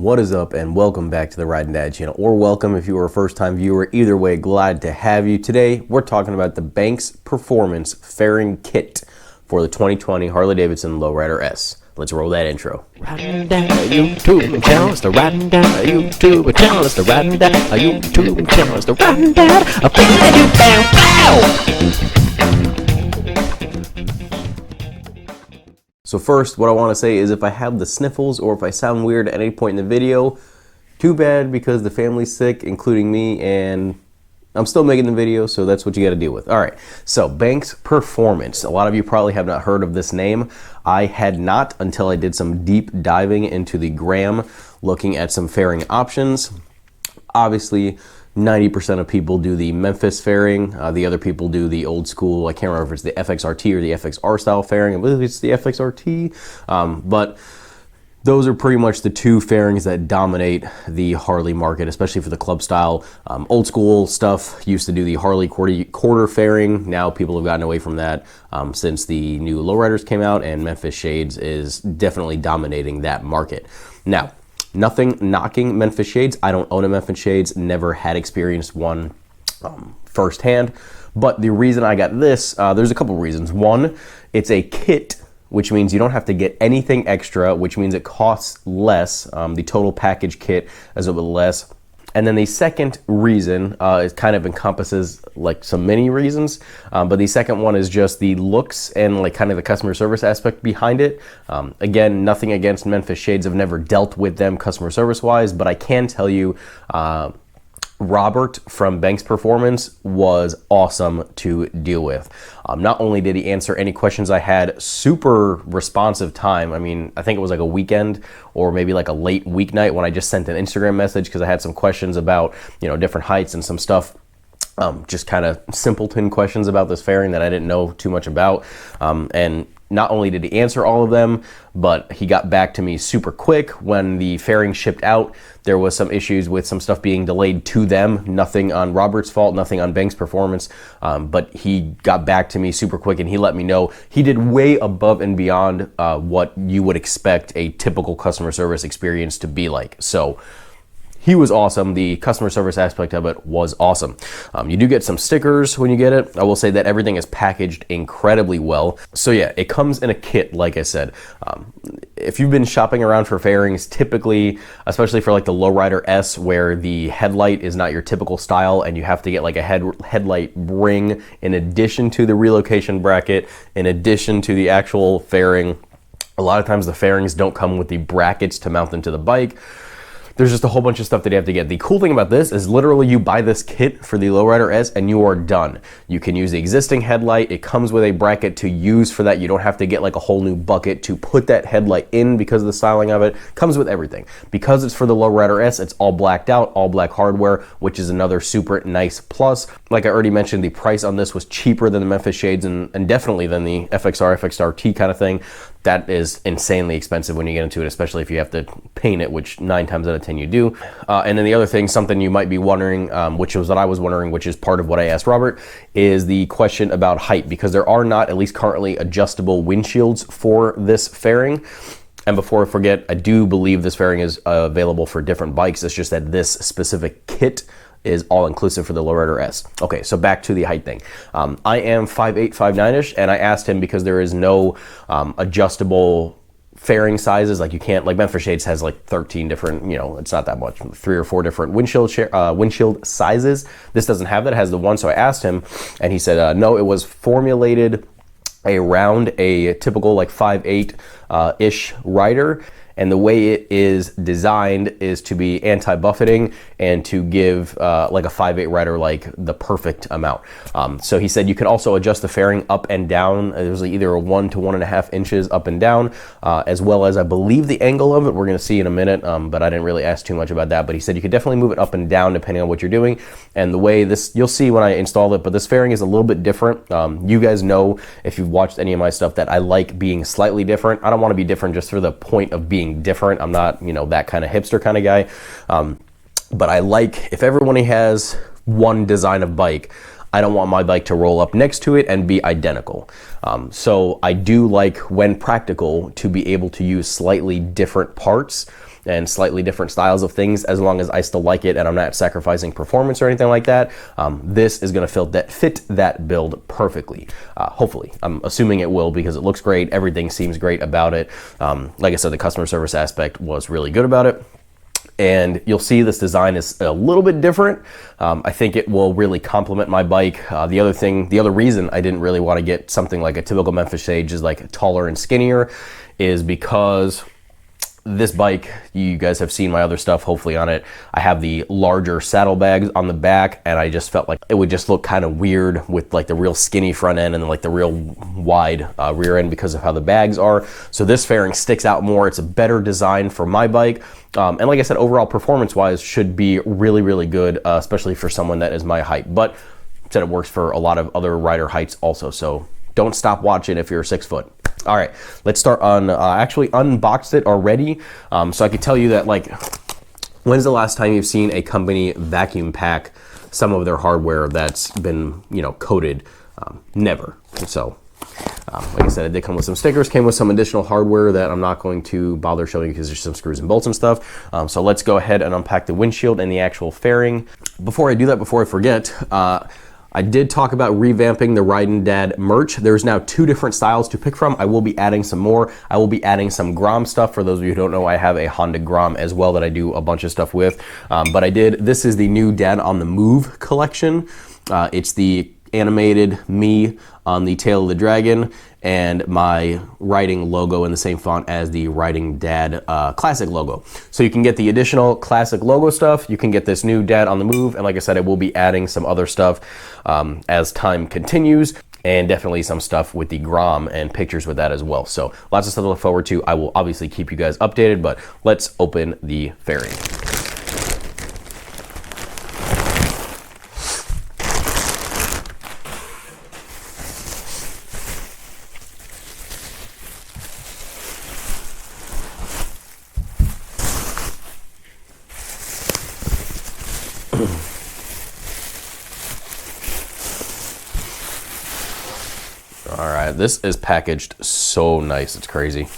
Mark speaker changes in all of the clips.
Speaker 1: What is up, and welcome back to the Ride and Dad channel, or welcome if you are a first-time viewer. Either way, glad to have you. Today we're talking about the Banks Performance Fairing Kit for the 2020 Harley Davidson Low Rider S. Let's roll that intro.
Speaker 2: Riding down a YouTube channel, it's the riding down a YouTube channel, it's the riding down a YouTube channel, it's the riding down a
Speaker 1: So first, what I want to say is if I have the sniffles or if I sound weird at any point in the video, too bad, because the family's sick, including me, and I'm still making the video, so that's what you got to deal with. All right, so Banks Performance. A lot of you probably have not heard of this name. I had not until I did some deep diving into the Grom, looking at some fairing options. Obviously, 90% of people do the Memphis fairing. The other people do the old school, I can't remember if it's the FXRT or the FXR style fairing. I believe it's the FXRT. But those are pretty much the two fairings that dominate the Harley market, especially for the club style. Old school stuff used to do the Harley quarter fairing. Now people have gotten away from that since the new lowriders came out, and Memphis Shades is definitely dominating that market. Now, nothing knocking Memphis Shades. I don't own a Memphis Shades, never had experienced one firsthand. But the reason I got this, there's a couple reasons. One, it's a kit, which means you don't have to get anything extra, which means it costs less. The total package kit is a little less. And then the second reason, it kind of encompasses like some many reasons, but the second one is just the looks and like kind of the customer service aspect behind it. Again, nothing against Memphis Shades. I've never dealt with them customer service wise, but I can tell you, Robert from Banks Performance was awesome to deal with. Not only did he answer any questions I had, super responsive time. I mean, I think it was like a weekend or maybe like a late weeknight when I just sent an Instagram message because I had some questions about, you know, different heights and some stuff. Just kind of simpleton questions about this fairing that I didn't know too much about. And not only did he answer all of them, but he got back to me super quick. When the fairing shipped out, there was some issues with some stuff being delayed to them. Nothing on Robert's fault, nothing on Banks Performance, but he got back to me super quick and he let me know he did way above and beyond what you would expect a typical customer service experience to be like. So he was awesome. The customer service aspect of it was awesome. You do get some stickers when you get it. I will say that everything is packaged incredibly well. So yeah, it comes in a kit, like I said. If you've been shopping around for fairings, typically, especially for like the Low Rider S, where the headlight is not your typical style and you have to get like a headlight ring in addition to the relocation bracket, in addition to the actual fairing. A lot of times the fairings don't come with the brackets to mount them to the bike. There's just a whole bunch of stuff that you have to get. The cool thing about this is literally you buy this kit for the Low Rider S and you are done. You can use the existing headlight. It comes with a bracket to use for that. You don't have to get like a whole new bucket to put that headlight in because of the styling of it. Comes with everything. Because it's for the Low Rider S, it's all blacked out, all black hardware, which is another super nice plus. Like I already mentioned, the price on this was cheaper than the Memphis Shades and definitely than the FXR, FXRT kind of thing. That is insanely expensive when you get into it, especially if you have to paint it, which 9 times out of 10 you do. And then the other thing, something you might be wondering, which was what I was wondering, which is part of what I asked Robert, is the question about height, because there are not, at least currently, adjustable windshields for this fairing. And before I forget, I do believe this fairing is available for different bikes. It's just that this specific kit is all inclusive for the Low Rider S. Okay, so back to the height thing. I am 5'8", 5'9"-ish, and I asked him because there is no adjustable fairing sizes. Like you can't, like Memphis Shades has like 13 different, you know, it's not that much, 3 or 4 different windshield sizes. This doesn't have that, it has the one. So I asked him and he said, no, it was formulated around a typical like 5'8" ish rider. And the way it is designed is to be anti-buffeting and to give like a 5'8" rider like the perfect amount. So he said you can also adjust the fairing up and down. There's like either a 1 to 1.5 inches up and down, as well as I believe the angle of it. We're gonna see in a minute, but I didn't really ask too much about that. But he said you could definitely move it up and down depending on what you're doing. And the way this, you'll see when I install it, but this fairing is a little bit different. You guys know, if you've watched any of my stuff, that I like being slightly different. I don't wanna be different just for the point of being different. I'm not, you know, that kind of hipster kind of guy. But I like, if everyone has one design of bike, I don't want my bike to roll up next to it and be identical. So I do like, when practical, to be able to use slightly different parts and slightly different styles of things, as long as I still like it and I'm not sacrificing performance or anything like that, this is going to fit that build perfectly. Hopefully. I'm assuming it will, because it looks great. Everything seems great about it. Like I said, the customer service aspect was really good about it. And you'll see this design is a little bit different. I think it will really complement my bike. The other reason I didn't really want to get something like a typical Memphis Sage, is like taller and skinnier, is because this bike, you guys have seen my other stuff hopefully on it, I have the larger saddlebags on the back, and I just felt like it would just look kind of weird with like the real skinny front end and like the real wide rear end, because of how the bags are. So this fairing sticks out more. It's a better design for my bike. And like I said, overall performance wise should be really, really good, especially for someone that is my height. But said it works for a lot of other rider heights also. So don't stop watching if you're 6 foot. All right, let's start on, actually unboxed it already. So I could tell you that, like, when's the last time you've seen a company vacuum pack some of their hardware that's been, you know, coated? Never. So, like I said, it did come with some stickers, came with some additional hardware that I'm not going to bother showing you because there's some screws and bolts and stuff. So let's go ahead and unpack the windshield and the actual fairing. Before I do that, before I forget, I did talk about revamping the Ridin' Dad merch. There's now 2 different styles to pick from. I will be adding some more. I will be adding some Grom stuff. For those of you who don't know, I have a Honda Grom as well that I do a bunch of stuff with. But this is the new Dad on the Move collection. It's the animated me on the tail of the dragon and my riding logo in the same font as the Ridin' Dad classic logo. So you can get the additional classic logo stuff, you can get this new Dad on the Move, and like I said, I will be adding some other stuff as time continues, and definitely some stuff with the Grom and pictures with that as well. So lots of stuff to look forward to. I will obviously keep you guys updated, but let's open the fairing. All right, this is packaged so nice, it's crazy.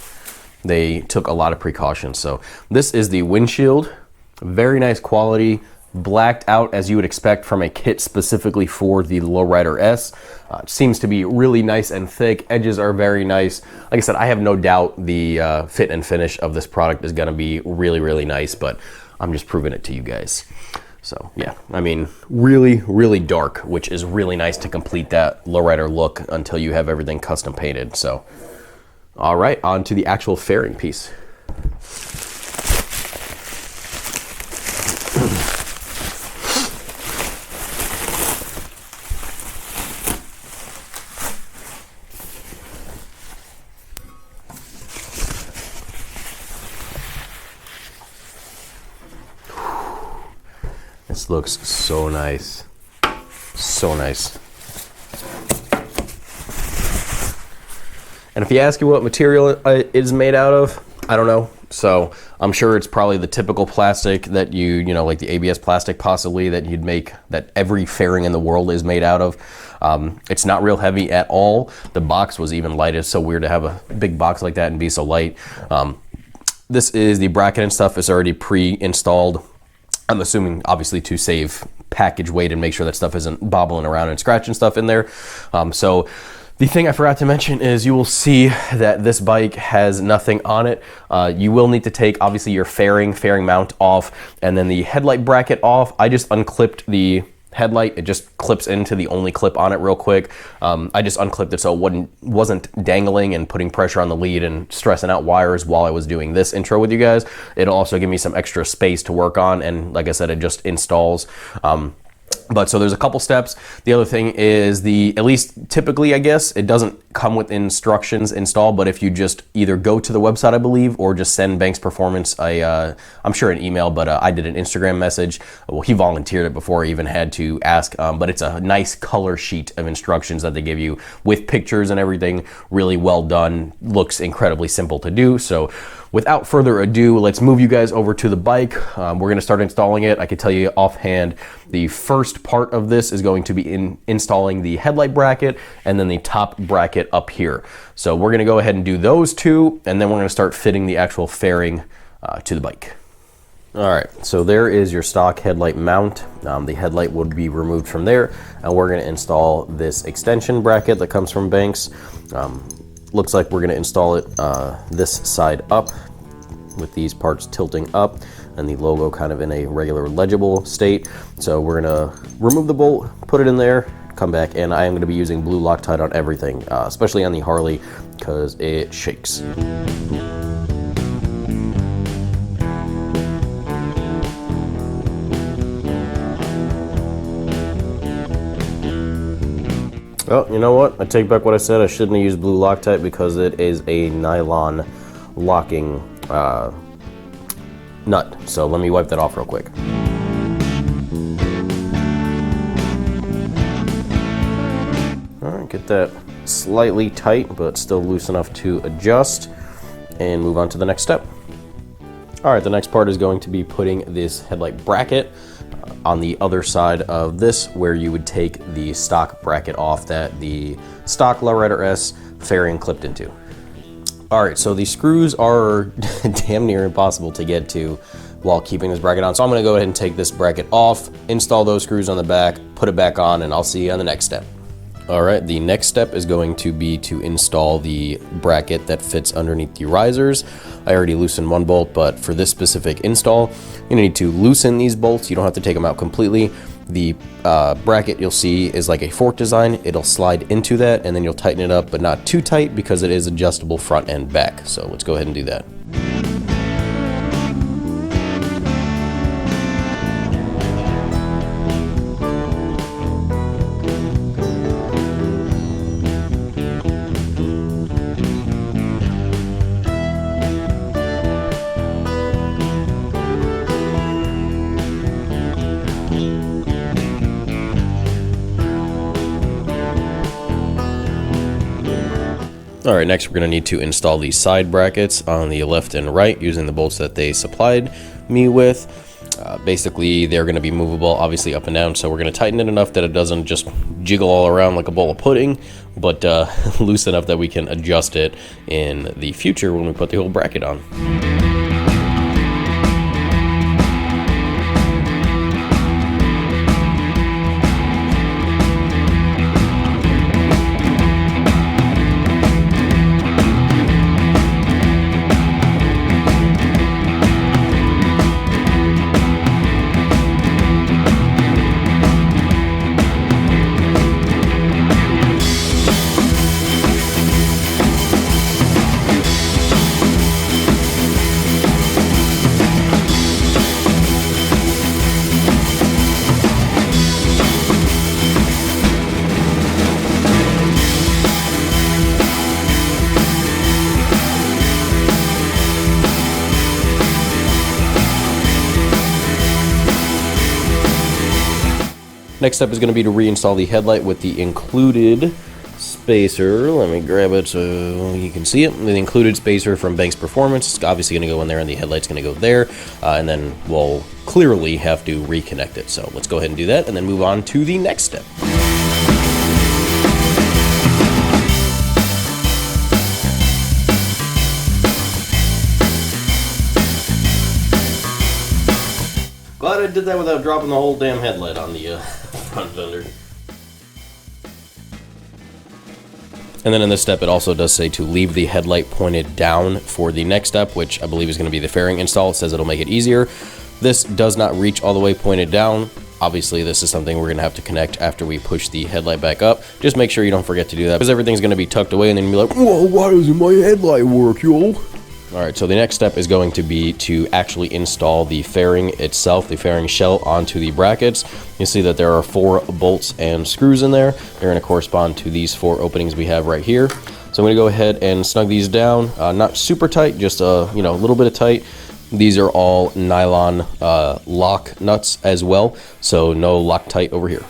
Speaker 1: They took a lot of precautions. So this is the windshield, very nice quality, blacked out as you would expect from a kit specifically for the Low Rider S. It seems to be really nice and thick. Edges are very nice. Like I said, I have no doubt the fit and finish of this product is gonna be really, really nice, but I'm just proving it to you guys. So yeah, I mean, really, really dark, which is really nice to complete that lowrider look until you have everything custom painted. So, all right, on to the actual fairing piece. This looks so nice. So nice. And if you ask you what material it is made out of, I don't know. So I'm sure it's probably the typical plastic that you know, like the ABS plastic possibly that you'd make, that every fairing in the world is made out of. It's not real heavy at all. The box was even light. It's so weird to have a big box like that and be so light. This is the bracket and stuff is already pre-installed. I'm assuming obviously to save package weight and make sure that stuff isn't bobbling around and scratching stuff in there. So the thing I forgot to mention is you will see that this bike has nothing on it. You will need to take obviously your fairing mount off, and then the headlight bracket off. I just unclipped the headlight. It just clips into the only clip on it real quick. I just unclipped it so it wasn't dangling and putting pressure on the lead and stressing out wires while I was doing this intro with you guys. It'll also give me some extra space to work on, and like I said, it just installs. But so there's a couple steps. The other thing is at least typically, I guess, it doesn't come with instructions installed, but if you just either go to the website, I believe, or just send Banks Performance I'm sure an email, but I did an Instagram message. Well, he volunteered it before I even had to ask, but it's a nice color sheet of instructions that they give you with pictures and everything. Really well done. Looks incredibly simple to do. So without further ado, let's move you guys over to the bike. We're going to start installing it. I can tell you offhand, the first part of this is going to be installing the headlight bracket and then the top bracket up here. So we're going to go ahead and do those two, and then we're going to start fitting the actual fairing to the bike. All right, so there is your stock headlight mount. The headlight would be removed from there, and we're gonna install this extension bracket that comes from Banks. Looks like we're gonna install it this side up with these parts tilting up and the logo kind of in a regular legible state. So we're gonna remove the bolt, put it in there, come back, and I am gonna be using blue Loctite on everything, especially on the Harley, because it shakes. Oh, you know what? I take back what I said. I shouldn't have used blue Loctite because it is a nylon locking nut. So let me wipe that off real quick. All right, get that slightly tight, but still loose enough to adjust, and move on to the next step. All right, the next part is going to be putting this headlight bracket on the other side of this, where you would take the stock bracket off that the stock Low Rider S fairing clipped into. All right, so these screws are damn near impossible to get to while keeping this bracket on. So I'm gonna go ahead and take this bracket off, install those screws on the back, put it back on, and I'll see you on the next step. All right, the next step is going to be to install the bracket that fits underneath the risers. I already loosened one bolt, but for this specific install, you need to loosen these bolts. You don't have to take them out completely. The bracket you'll see is like a fork design. It'll slide into that, and then you'll tighten it up, but not too tight because it is adjustable front and back. So let's go ahead and do that. All right, next we're going to need to install these side brackets on the left and right using the bolts that they supplied me with. Basically, they're going to be movable, obviously up and down, so we're going to tighten it enough that it doesn't just jiggle all around like a bowl of pudding, but loose enough that we can adjust it in the future when we put the whole bracket on. Next step is going to be to reinstall the headlight with the included spacer. Let me grab it so you can see it. The included spacer from Banks Performance. It's obviously going to go in there, and the headlight's going to go there. And then we'll clearly have to reconnect it. So let's go ahead and do that, and then move on to the next step. Glad I did that without dropping the whole damn headlight on the front fender. And then in this step, it also does say to leave the headlight pointed down for the next step, which I believe is going to be the fairing install. It says it'll make it easier. This does not reach all the way pointed down. Obviously, this is something we're going to have to connect after we push the headlight back up. Just make sure you don't forget to do that, because everything's going to be tucked away, and then you'll be like, whoa, why doesn't my headlight work, yo? All right, so the next step is going to be to actually install the fairing itself, the fairing shell, onto the brackets. You see that there are 4 bolts and screws in there. They're going to correspond to these 4 openings we have right here. So I'm going to go ahead and snug these down, not super tight, just a little bit of tight. These are all nylon lock nuts as well, so no Loctite over here.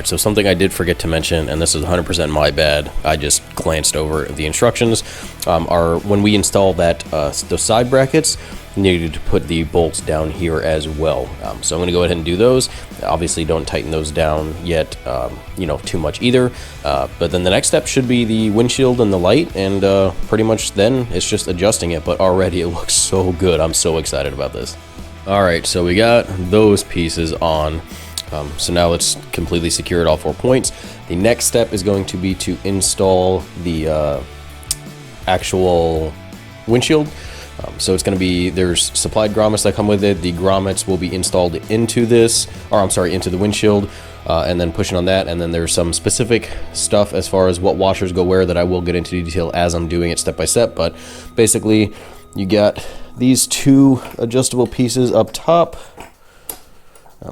Speaker 1: Alright, so something I did forget to mention, and this is 100% my bad, I just glanced over the instructions, are when we install that those side brackets, you needed to put the bolts down here as well. So I'm going to go ahead and do those. Obviously don't tighten those down yet, you know, too much either. But then the next step should be the windshield and the light, and pretty much then it's just adjusting it, but already it looks so good. I'm so excited about this. Alright, so we got those pieces on. So now let's completely secure it all 4 points. The next step is going to be to install the actual windshield. So it's going to be, there's supplied grommets that come with it. The grommets will be installed into this, or I'm sorry, into the windshield, and then pushing on that. And then there's some specific stuff as far as what washers go where that I will get into detail as I'm doing it step by step. But basically, you got these 2 adjustable pieces up top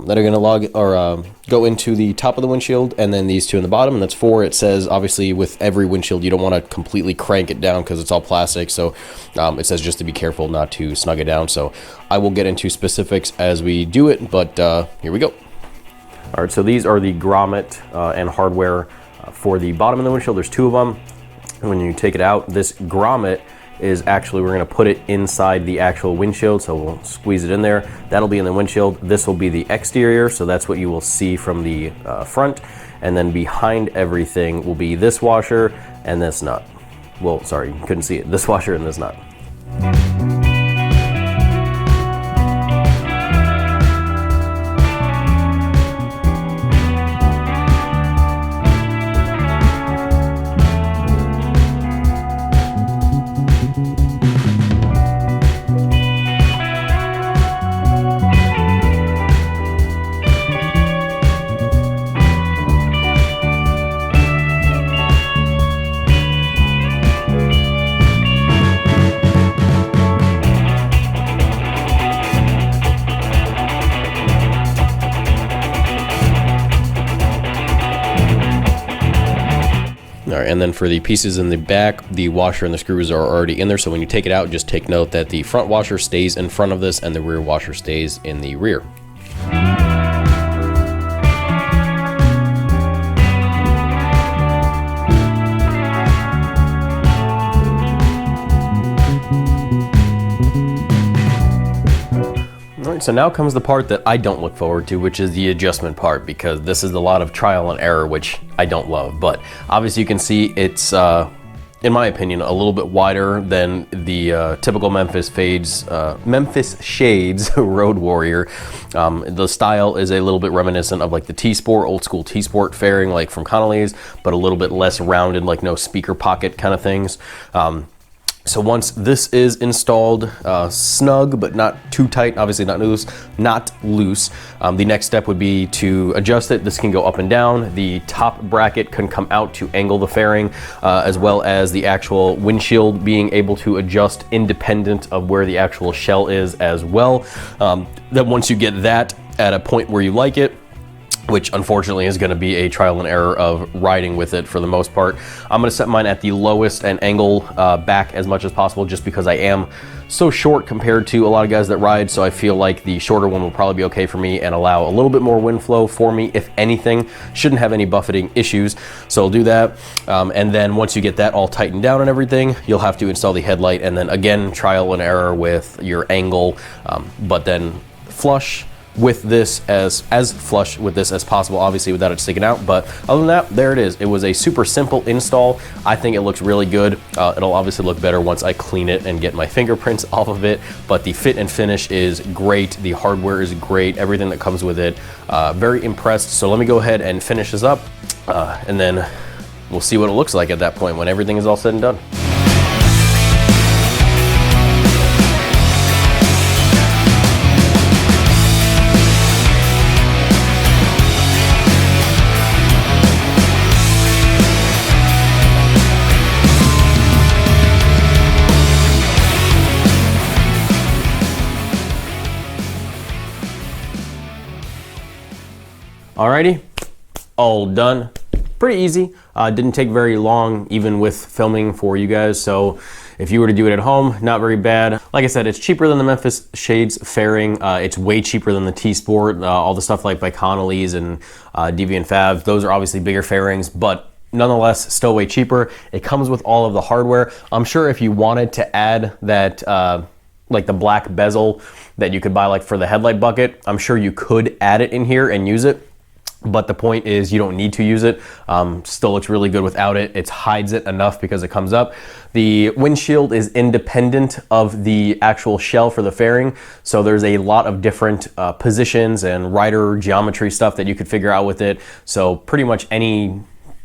Speaker 1: that are going to go into the top of the windshield, and then these 2 in the bottom, and that's 4. It says obviously with every windshield you don't want to completely crank it down because it's all plastic, so it says just to be careful not to snug it down. So I will get into specifics as we do it, but here we go. All right, so these are the grommet and hardware for the bottom of the windshield. There's 2 of them. And when you take it out, this grommet is actually, we're going to put it inside the actual windshield, so we'll squeeze it in there. That'll be in the windshield. This will be the exterior, so that's what you will see from the front. And then behind everything will be this washer and this nut. Well, sorry, you couldn't see it. This washer and this nut. All right, and then for the pieces in the back, the washer and the screws are already in there, so when you take it out, just take note that the front washer stays in front of this and the rear washer stays in the rear. So now comes the part that I don't look forward to, which is the adjustment part, because this is a lot of trial and error, which I don't love. But obviously you can see it's, in my opinion, a little bit wider than the typical Memphis Shades Road Warrior. The style is a little bit reminiscent of like the T-Sport, old school T-Sport fairing, like from Connolly's, but a little bit less rounded, like no speaker pocket kind of things. So once this is installed snug, but not too tight, obviously not loose, the next step would be to adjust it. This can go up and down. The top bracket can come out to angle the fairing, as well as the actual windshield being able to adjust independent of where the actual shell is as well. Then once you get that at a point where you like it, which unfortunately is going to be a trial and error of riding with it for the most part, I'm going to set mine at the lowest and angle back as much as possible, just because I am so short compared to a lot of guys that ride. So I feel like the shorter one will probably be okay for me and allow a little bit more wind flow for me, if anything. Shouldn't have any buffeting issues, so I'll do that. And then once you get that all tightened down and everything, you'll have to install the headlight, and then again trial and error with your angle, but then flush with this as flush with this as possible, obviously without it sticking out. But other than that, there it is. It was a super simple install. I think it looks really good. It'll obviously look better once I clean it and get my fingerprints off of it, but the fit and finish is great. The hardware is great. Everything that comes with it, very impressed. So let me go ahead and finish this up, and then we'll see what it looks like at that point when everything is all said and done. Alrighty, all done. Pretty easy. Didn't take very long, even with filming for you guys. So if you were to do it at home, not very bad. Like I said, it's cheaper than the Memphis Shades fairing. It's way cheaper than the T-Sport. All the stuff like by Connolly's and Deviant Fab, those are obviously bigger fairings, but nonetheless, still way cheaper. It comes with all of the hardware. I'm sure if you wanted to add that, like the black bezel that you could buy like for the headlight bucket, I'm sure you could add it in here and use it. But the point is you don't need to use it. Still looks really good without it. It hides it enough because it comes up. The windshield is independent of the actual shell for the fairing. So there's a lot of different positions and rider geometry stuff that you could figure out with it. So pretty much any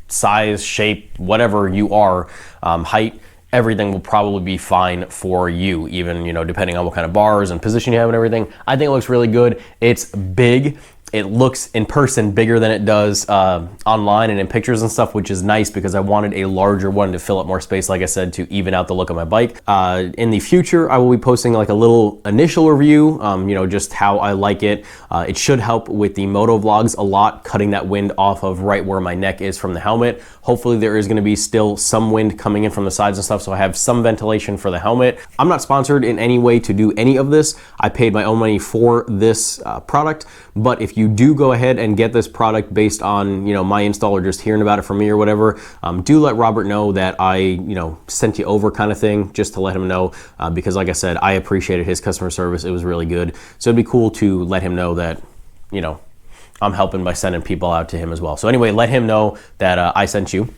Speaker 1: size, shape, whatever you are, height, everything will probably be fine for you, even, you know, depending on what kind of bars and position you have and everything. I think it looks really good. It's big. It looks in person bigger than it does online and in pictures and stuff, which is nice because I wanted a larger one to fill up more space, like I said, to even out the look of my bike. In the future, I will be posting like a little initial review, you know, just how I like it. It should help with the Motovlogs a lot, cutting that wind off of right where my neck is from the helmet. Hopefully there is going to be still some wind coming in from the sides and stuff, so I have some ventilation for the helmet. I'm not sponsored in any way to do any of this. I paid my own money for this product, but if you do go ahead and get this product based on, you know, my install or just hearing about it from me or whatever, do let Robert know that I, you know, sent you over kind of thing, just to let him know, because like I said, I appreciated his customer service. It was really good. So it'd be cool to let him know that, you know, I'm helping by sending people out to him as well. So anyway, let him know that I sent you.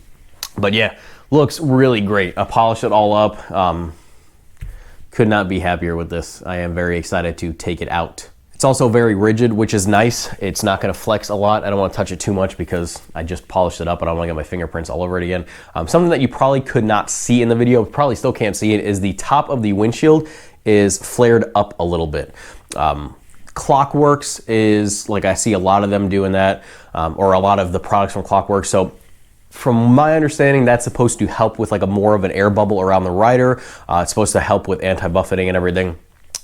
Speaker 1: But yeah, looks really great. I polished it all up. Could not be happier with this. I am very excited to take it out. It's also very rigid, which is nice. It's not gonna flex a lot. I don't wanna touch it too much because I just polished it up and I don't wanna get my fingerprints all over it again. Something that you probably could not see in the video, probably still can't see it, is the top of the windshield is flared up a little bit. Clockworks is, like, I see a lot of them doing that, or a lot of the products from Clockworks. So from my understanding, that's supposed to help with like a more of an air bubble around the rider. It's supposed to help with anti-buffeting and everything.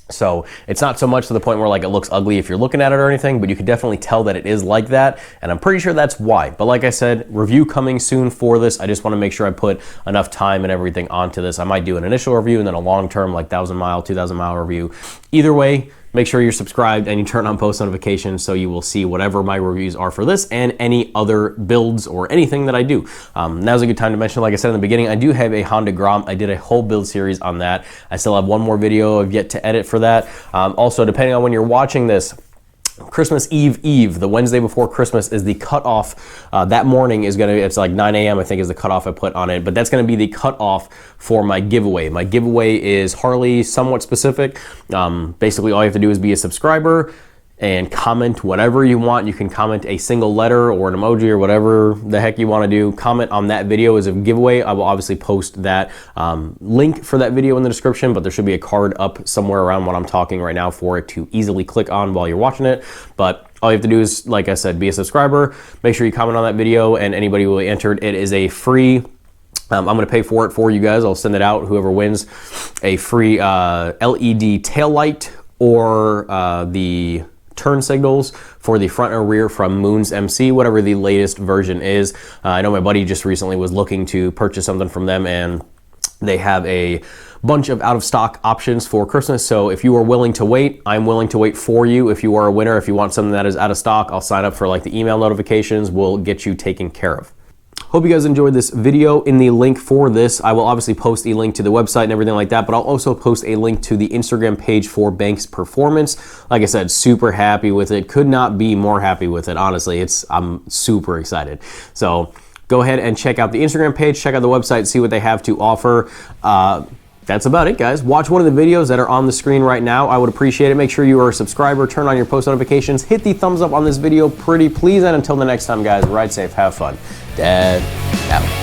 Speaker 1: So it's not so much to the point where like it looks ugly if you're looking at it or anything, but you can definitely tell that it is like that, and I'm pretty sure that's why. But like I said, review coming soon for this. I just want to make sure I put enough time and everything onto this. I might do an initial review and then a long-term like 1,000 mile, 2,000 mile review. Either way, make sure you're subscribed and you turn on post notifications so you will see whatever my reviews are for this and any other builds or anything that I do. Now's a good time to mention, like I said in the beginning, I do have a Honda Grom. I did a whole build series on that. I still have one more video I've yet to edit for that. Also, depending on when you're watching this, Christmas Eve, the Wednesday before Christmas, is the cutoff. That morning is gonna, it's like 9 a.m. I think is the cutoff I put on it, but that's gonna be the cutoff for my giveaway. My giveaway is Harley, somewhat specific. Basically all you have to do is be a subscriber and comment whatever you want. You can comment a single letter or an emoji or whatever the heck you want to do. Comment on that video as a giveaway. I will obviously post that link for that video in the description, but there should be a card up somewhere around what I'm talking right now for it to easily click on while you're watching it. But all you have to do is, like I said, be a subscriber. Make sure you comment on that video and anybody will be entered. It is a free, I'm going to pay for it for you guys. I'll send it out, whoever wins, a free LED taillight or the turn signals for the front and rear from Moon's MC, whatever the latest version is. I know my buddy just recently was looking to purchase something from them, and they have a bunch of out of stock options for Christmas. So if you are willing to wait, I'm willing to wait for you. If you are a winner, if you want something that is out of stock, I'll sign up for like the email notifications. We'll get you taken care of. Hope you guys enjoyed this video. In the link for this, I will obviously post a link to the website and everything like that, but I'll also post a link to the Instagram page for Banks Performance. Like I said, super happy with it. Could not be more happy with it. Honestly, I'm super excited. So go ahead and check out the Instagram page, check out the website, see what they have to offer. That's about it, guys. Watch one of the videos that are on the screen right now. I would appreciate it. Make sure you are a subscriber, turn on your post notifications, hit the thumbs up on this video, pretty please. And until the next time, guys, ride safe, have fun. Dad out.